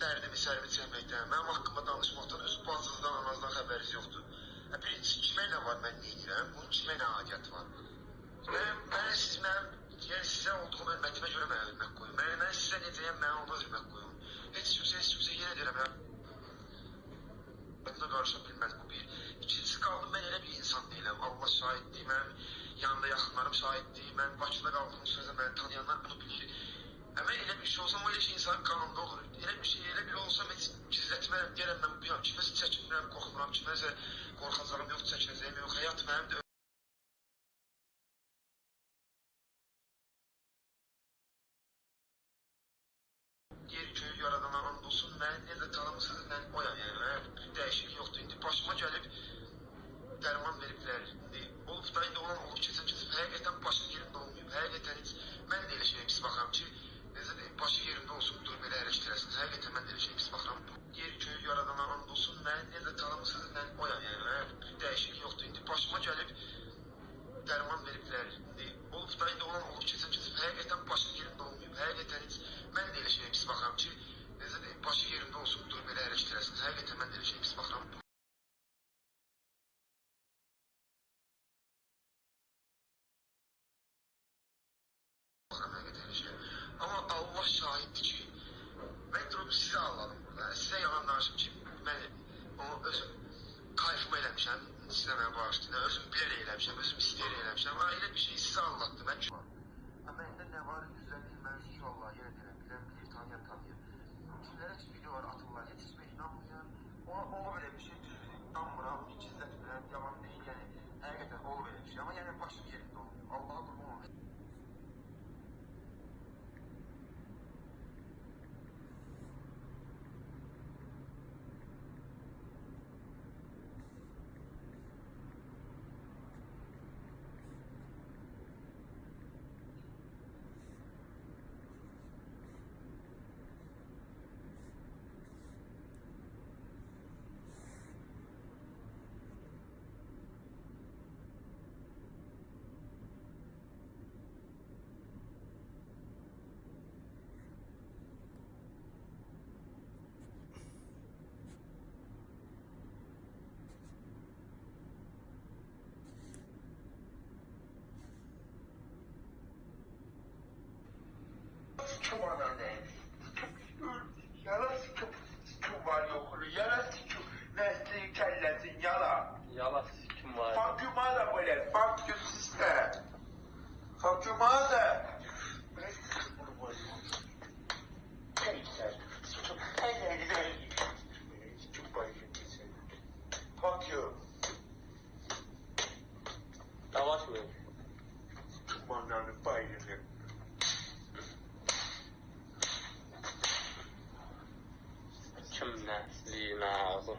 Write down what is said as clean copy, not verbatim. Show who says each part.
Speaker 1: dərdimi, sərimi çəkməkdən, mənim haqqımda danışmaqdan, öz bacılıdan, anazdan xəbəriniz yoxdur. Birincisi, kimə nə var, mən nə edirəm, bunun kimə nə aidiyyəti var? Yəni sizə olduğum hörmətimə görə mənə hörmət qoyun. Mən sizə necəyəm, mənə ona hörmət qoyun. Heç kimsə yenə deyirəm, buna qarışa bilməz bu bir. İkincisi qaldım, mən elə bir insan deyiləm. Allah şahiddir, mənim yanında yaxınlarım şahiddir. Mən Bakıda qaldığım sözə məni tanıyanlar bunu bilir. Mən elə bir şey olsam, o elə şey insanın qanında olur. Elə bir olsam, heç gizlətmərəm, deyərəm mən bu yan. Kiməsə çəkinmirəm, qorxmuram, kiməsə qorxacağım yox, çəkinəcəyim yox. Həyat mənim də yeri köyü yaradana and olsun, məni necə tanımısınız, mən oyam, yəni mənə bir dəyişiklik yoxdur. İndi başıma gəlib dərman veriblər, olub da indi olan olub, keçən. Həqiqətən başım yerində olmayıb, həqiqətən heç, mən də elə şeyə pis baxıram ki, necə deyim, başı yerində olsun, durub elə ərəşdirəsiniz, həqiqətən mən də elə şeyə pis baxıram. Yeri köyü yaradana and olsun, məni necə tanımısınız, mən oyam, yəni mənə bir dəyişiklik yoxdur. İndi başıma gəlib dərman veriblər, olub da indi olan olub, keçən. Həqiqətən başım yerində olmayıb, həqiqətən heç, mən də elə şeyə pis baxıram ki, necə deyim, başı yerində olsun, durub elə ərəşdirəsiniz, həqiqətən mən də elə şeyə pis baxıram. Amma Allah şahiddir ki, mən durub sizə ağladım burada. Sizə yalan danışım ki, mən onu özüm kayfımı eləmişəm, sizə mənə bağışlayın, özüm bilərək eləmişəm, özüm istəyərək eləmişəm. Elə bir şey sizə anlattım, mən ki var. Məndə nə var, düzəldir, mən ki, vallahi yenə deyirəm, bilir, tanıyır. Kimlərə ki, videolar atırlar, heç kimə inanmıyorum. Ona belə bir şey düzdür, inanmıram, gizlətmirəm, yalan deyil, yəni, həqiqətən olur belə bir şey. Amma yəni başım yerində olmuyor, Allaha qurban olmuş. Sikim ananı. Yala sikim var yokulu. Yala sikim. Nesli kellesin yala.
Speaker 2: Yala sikim var.
Speaker 1: Fuck you mother böyle. Fuck you sister. Fuck you mother. Fuck you.
Speaker 2: Yavaş mı?
Speaker 1: Sikim ananı bayılır.
Speaker 2: Kim nesli ağzı?